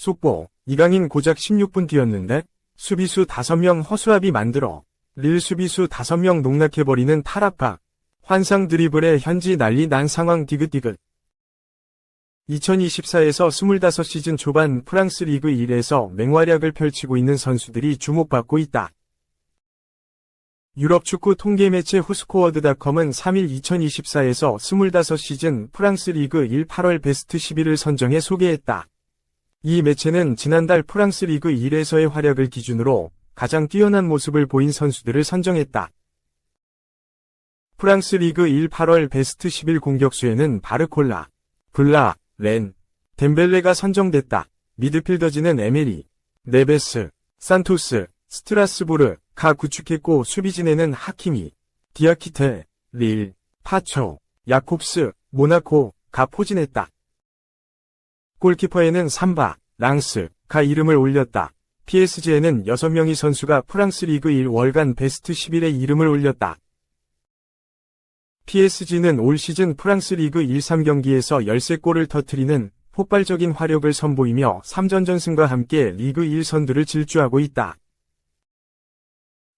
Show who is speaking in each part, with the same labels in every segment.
Speaker 1: 속보, 이강인 고작 16분 뛰었는데 수비수 5명 허수아비 만들어 릴 수비수 5명 농락해버리는 탈압박. 환상 드리블에 현지 난리 난 상황 디귿디귿. 2024에서 25시즌 초반 프랑스 리그 1에서 맹활약을 펼치고 있는 선수들이 주목받고 있다. 유럽 축구 통계 매체 후스코어드닷컴은 3일 2024에서 25시즌 프랑스 리그 1 8월 베스트 11을 선정해 소개했다. 이 매체는 지난달 프랑스 리그 1에서의 활약을 기준으로 가장 뛰어난 모습을 보인 선수들을 선정했다. 프랑스 리그 1 8월 베스트 11 공격수에는 바르콜라, 블라, 렌, 덴벨레가 선정됐다. 미드필더진은 에메리, 네베스, 산토스, 스트라스부르, 가 구축했고 수비진에는 하키미, 디아키테, 릴, 파초, 야콥스, 모나코, 가 포진했다. 골키퍼에는 삼바, 랑스, 가 이름을 올렸다. PSG에는 6명의 선수가 프랑스 리그 1 월간 베스트 11에 이름을 올렸다. PSG는 올 시즌 프랑스 리그 1 3경기에서 13골을 터뜨리는 폭발적인 화력을 선보이며 3전전승과 함께 리그 1 선두를 질주하고 있다.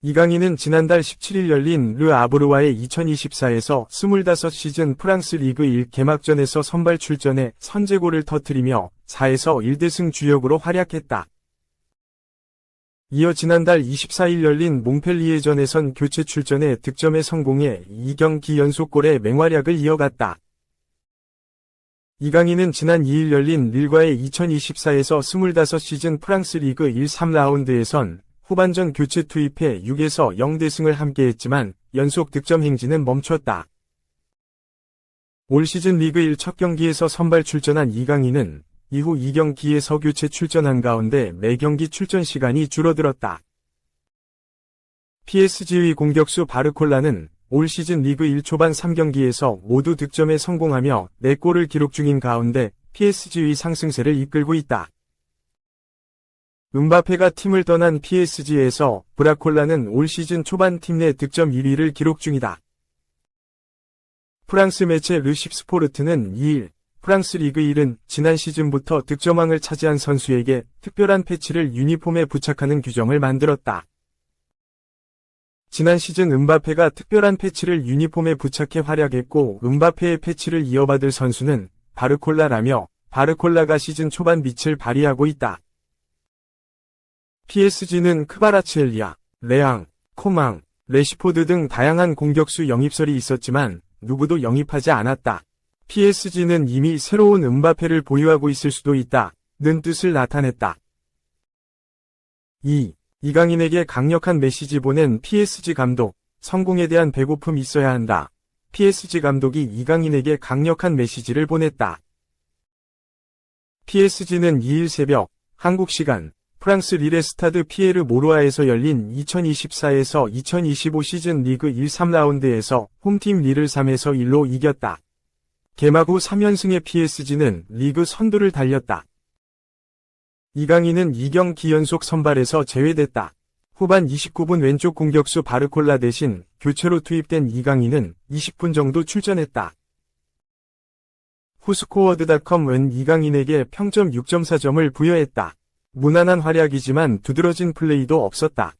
Speaker 1: 이강인은 지난달 17일 열린 르 아브르와의 2024에서 25시즌 프랑스 리그 1 개막전에서 선발 출전해 선제골을 터뜨리며 4에서 1대승 주역으로 활약했다. 이어 지난달 24일 열린 몽펠리에전에선 교체 출전해 득점에 성공해 2경기 연속골의 맹활약을 이어갔다. 이강인은 지난 2일 열린 릴과의 2024에서 25시즌 프랑스 리그 1 3라운드에선 후반전 교체 투입해 6에서 0대승을 함께했지만 연속 득점 행진은 멈췄다. 올 시즌 리그 1 첫 경기에서 선발 출전한 이강인은 이후 2경기에서 교체 출전한 가운데 매경기 출전 시간이 줄어들었다. PSG의 공격수 바르콜라는 올 시즌 리그 1 초반 3경기에서 모두 득점에 성공하며 4골을 기록 중인 가운데 PSG의 상승세를 이끌고 있다. 음바페가 팀을 떠난 PSG에서 브라콜라는 올 시즌 초반 팀 내 득점 1위를 기록 중이다. 프랑스 매체 르십스포르트는 2일 프랑스 리그 1은 지난 시즌부터 득점왕을 차지한 선수에게 특별한 패치를 유니폼에 부착하는 규정을 만들었다. 지난 시즌 음바페가 특별한 패치를 유니폼에 부착해 활약했고 음바페의 패치를 이어받을 선수는 바르콜라라며 바르콜라가 시즌 초반 빛을 발휘하고 있다. PSG는 크바라츠엘리아, 레앙, 코망, 레시포드 등 다양한 공격수 영입설이 있었지만 누구도 영입하지 않았다. PSG는 이미 새로운 음바페를 보유하고 있을 수도 있다는 뜻을 나타냈다. 2. 이강인에게 강력한 메시지 보낸 PSG 감독, 성공에 대한 배고픔이 있어야 한다. PSG 감독이 이강인에게 강력한 메시지를 보냈다. PSG는 2일 새벽, 한국 시간, 프랑스 릴의 스타드 피에르 모로아에서 열린 2024에서 2025 시즌 리그 1 3라운드에서 홈팀 릴을 3에서 1로 이겼다. 개막 후 3연승의 PSG는 리그 선두를 달렸다. 이강인은 2경기 연속 선발에서 제외됐다. 후반 29분 왼쪽 공격수 바르콜라 대신 교체로 투입된 이강인은 20분 정도 출전했다. 후스코어드닷컴은 이강인에게 평점 6.4점을 부여했다. 무난한 활약이지만 두드러진 플레이도 없었다.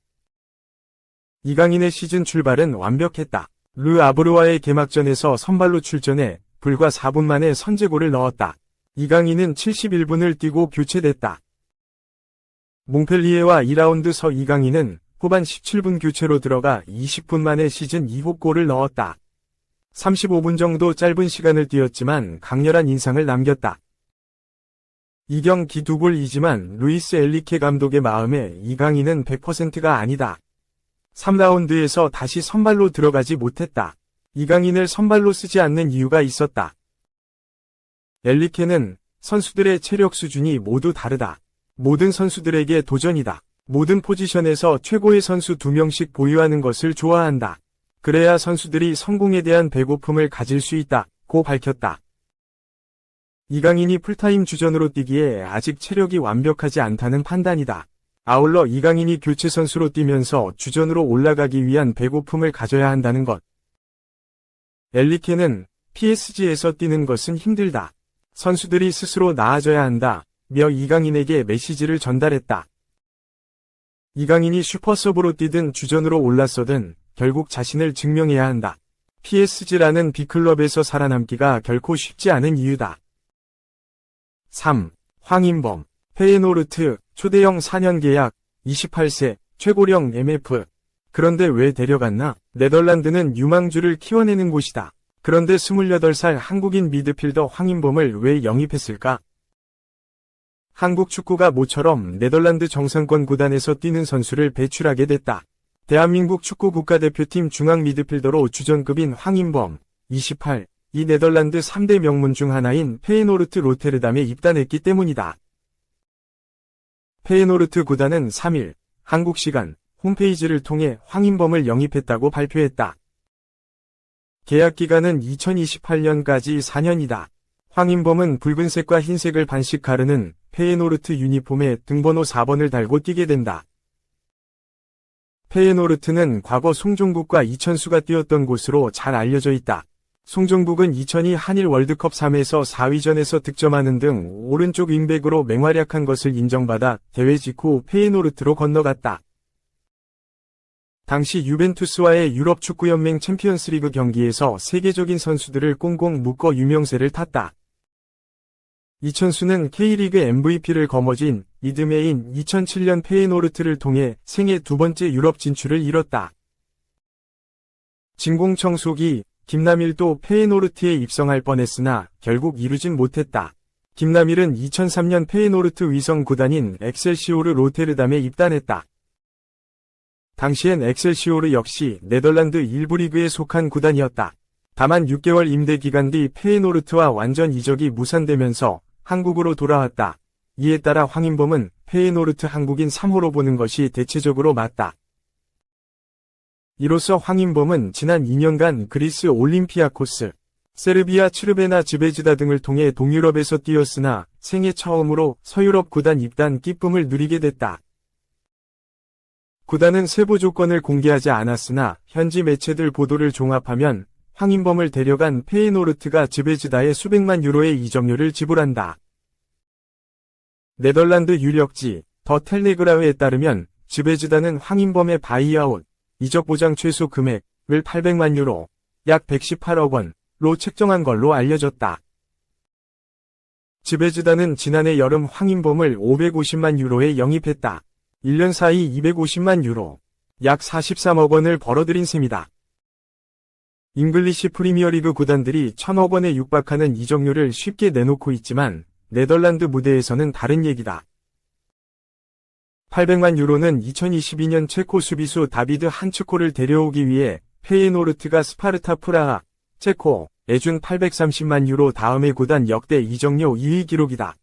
Speaker 1: 이강인의 시즌 출발은 완벽했다. 르 아브르와의 개막전에서 선발로 출전해 불과 4분 만에 선제골을 넣었다. 이강인은 71분을 뛰고 교체됐다. 몽펠리에와 2라운드서 이강인은 후반 17분 교체로 들어가 20분 만에 시즌 2호 골을 넣었다. 35분 정도 짧은 시간을 뛰었지만 강렬한 인상을 남겼다. 2경기 2골이지만 루이스 엘리케 감독의 마음에 이강인은 100%가 아니다. 3라운드에서 다시 선발로 들어가지 못했다. 이강인을 선발로 쓰지 않는 이유가 있었다. 엘리케는 선수들의 체력 수준이 모두 다르다. 모든 선수들에게 도전이다. 모든 포지션에서 최고의 선수 2명씩 보유하는 것을 좋아한다. 그래야 선수들이 성공에 대한 배고픔을 가질 수 있다고 밝혔다. 이강인이 풀타임 주전으로 뛰기에 아직 체력이 완벽하지 않다는 판단이다. 아울러 이강인이 교체 선수로 뛰면서 주전으로 올라가기 위한 배고픔을 가져야 한다는 것. 엘리케는 PSG에서 뛰는 것은 힘들다. 선수들이 스스로 나아져야 한다. 이강인에게 메시지를 전달했다. 이강인이 슈퍼서브로 뛰든 주전으로 올랐어든 결국 자신을 증명해야 한다. PSG라는 B클럽에서 살아남기가 결코 쉽지 않은 이유다. 3. 황인범, 페예노르트, 초대형 4년 계약, 28세, 최고령 MF. 그런데 왜 데려갔나? 네덜란드는 유망주를 키워내는 곳이다. 그런데 28살 한국인 미드필더 황인범을 왜 영입했을까? 한국 축구가 모처럼 네덜란드 정상권 구단에서 뛰는 선수를 배출하게 됐다. 대한민국 축구 국가대표팀 중앙 미드필더로 주전급인 황인범, 28, 이 네덜란드 3대 명문 중 하나인 페예노르트 로테르담에 입단했기 때문이다. 페예노르트 구단은 3일, 한국 시간, 홈페이지를 통해 황인범을 영입했다고 발표했다. 계약 기간은 2028년까지 4년이다. 황인범은 붉은색과 흰색을 반씩 가르는 페예노르트 유니폼에 등번호 4번을 달고 뛰게 된다. 페예노르트는 과거 송종국과 이천수가 뛰었던 곳으로 잘 알려져 있다. 송종국은 2002 한일 월드컵 3에서 4위전에서 득점하는 등 오른쪽 윙백으로 맹활약한 것을 인정받아 대회 직후 페예노르트로 건너갔다. 당시 유벤투스와의 유럽축구연맹 챔피언스리그 경기에서 세계적인 선수들을 꽁꽁 묶어 유명세를 탔다. 이천수는 K리그 MVP를 거머쥔 이듬해인 2007년 페예노르트를 통해 생애 두 번째 유럽 진출을 이뤘다. 진공청소기, 김남일도 페예노르트에 입성할 뻔했으나 결국 이루진 못했다. 김남일은 2003년 페예노르트 위성 구단인 엑셀시오르 로테르담에 입단했다. 당시엔 엑셀시오르 역시 네덜란드 일부 리그에 속한 구단이었다. 다만 6개월 임대 기간 뒤 페예노르트와 완전 이적이 무산되면서 한국으로 돌아왔다. 이에 따라 황인범은 페예노르트 한국인 3호로 보는 것이 대체적으로 맞다. 이로써 황인범은 지난 2년간 그리스 올림피아코스, 세르비아 츠르베나 즈베즈다 등을 통해 동유럽에서 뛰었으나 생애 처음으로 서유럽 구단 입단 기쁨을 누리게 됐다. 구단은 세부 조건을 공개하지 않았으나 현지 매체들 보도를 종합하면 황인범을 데려간 페예노르트가 즈베즈다에 수백만 유로의 이적료를 지불한다. 네덜란드 유력지 더 텔레그라프에 따르면 즈베즈다는 황인범의 바이아웃, 이적 보장 최소 금액을 800만 유로, 약 118억 원로 책정한 걸로 알려졌다. 즈베즈다는 지난해 여름 황인범을 550만 유로에 영입했다. 1년 사이 250만 유로, 약 43억 원을 벌어들인 셈이다. 잉글리시 프리미어리그 구단들이 1000억 원에 육박하는 이적료를 쉽게 내놓고 있지만 네덜란드 무대에서는 다른 얘기다. 800만 유로는 2022년 체코 수비수 다비드 한츠코를 데려오기 위해 페예노르트가 스파르타 프라하, 체코에 준 830만 유로 다음의 구단 역대 이적료 2위 기록이다.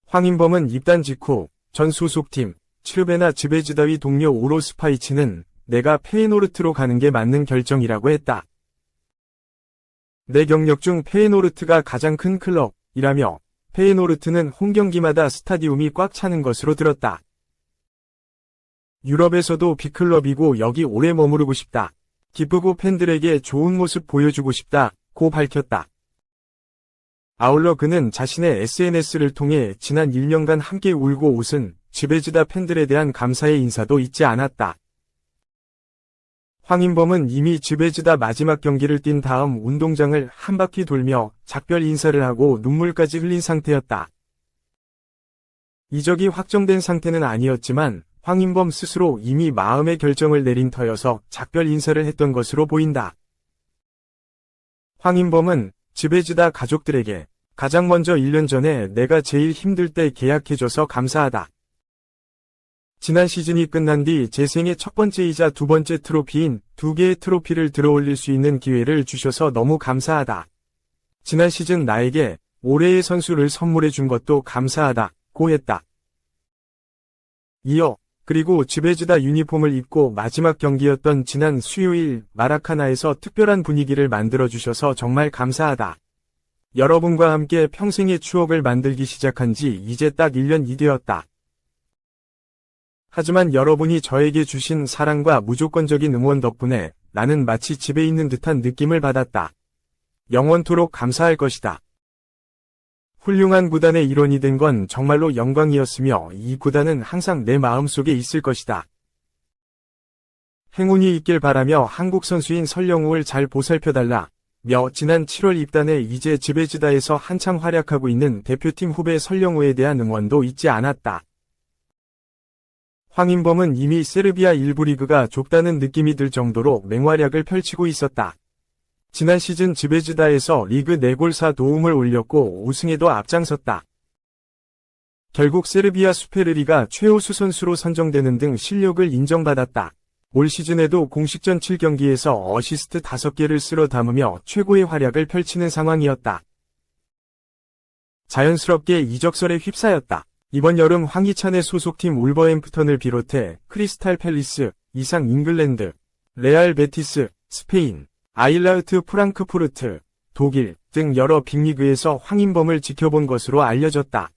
Speaker 1: 황인범은 입단 직후 전 소속팀 츠르베나 즈베즈다위 동료 오로스파이치는 내가 페예노르트로 가는 게 맞는 결정이라고 했다. 내 경력 중 페예노르트가 가장 큰 클럽이라며 페예노르트는 홈경기마다 스타디움이 꽉 차는 것으로 들었다. 유럽에서도 B클럽이고 여기 오래 머무르고 싶다. 기쁘고 팬들에게 좋은 모습 보여주고 싶다고 밝혔다. 아울러 그는 자신의 SNS를 통해 지난 1년간 함께 울고 웃은 즈베즈다 팬들에 대한 감사의 인사도 잊지 않았다. 황인범은 이미 즈베즈다 마지막 경기를 뛴 다음 운동장을 한 바퀴 돌며 작별 인사를 하고 눈물까지 흘린 상태였다. 이적이 확정된 상태는 아니었지만 황인범 스스로 이미 마음의 결정을 내린 터여서 작별 인사를 했던 것으로 보인다. 황인범은 즈베즈다 가족들에게 가장 먼저 1년 전에 내가 제일 힘들 때 계약해줘서 감사하다. 지난 시즌이 끝난 뒤 제 생애 첫 번째이자 두 번째 트로피인 2개의 트로피를 들어올릴 수 있는 기회를 주셔서 너무 감사하다. 지난 시즌 나에게 올해의 선수를 선물해 준 것도 감사하다고 했다. 이어 그리고 즈베즈다 유니폼을 입고 마지막 경기였던 지난 수요일 마라카나에서 특별한 분위기를 만들어 주셔서 정말 감사하다. 여러분과 함께 평생의 추억을 만들기 시작한 지 이제 딱 1년이 되었다. 하지만 여러분이 저에게 주신 사랑과 무조건적인 응원 덕분에 나는 마치 집에 있는 듯한 느낌을 받았다. 영원토록 감사할 것이다. 훌륭한 구단의 일원이 된 건 정말로 영광이었으며 이 구단은 항상 내 마음속에 있을 것이다. 행운이 있길 바라며 한국 선수인 설영우를 잘 보살펴달라. 며 지난 7월 입단해 이제 즈베즈다에서 한창 활약하고 있는 대표팀 후배 설영우에 대한 응원도 잊지 않았다. 황인범은 이미 세르비아 1부 리그가 좁다는 느낌이 들 정도로 맹활약을 펼치고 있었다. 지난 시즌 즈베즈다에서 리그 4골 4도움을 올렸고 우승에도 앞장섰다. 결국 세르비아 수페르리가 최우수 선수로 선정되는 등 실력을 인정받았다. 올 시즌에도 공식전 7경기에서 어시스트 5개를 쓸어 담으며 최고의 활약을 펼치는 상황이었다. 자연스럽게 이적설에 휩싸였다. 이번 여름 황희찬의 소속팀 울버햄프턴을 비롯해 크리스탈 팰리스, 이상 잉글랜드, 레알 베티스, 스페인, 아일라우트 프랑크푸르트, 독일 등 여러 빅리그에서 황인범을 지켜본 것으로 알려졌다.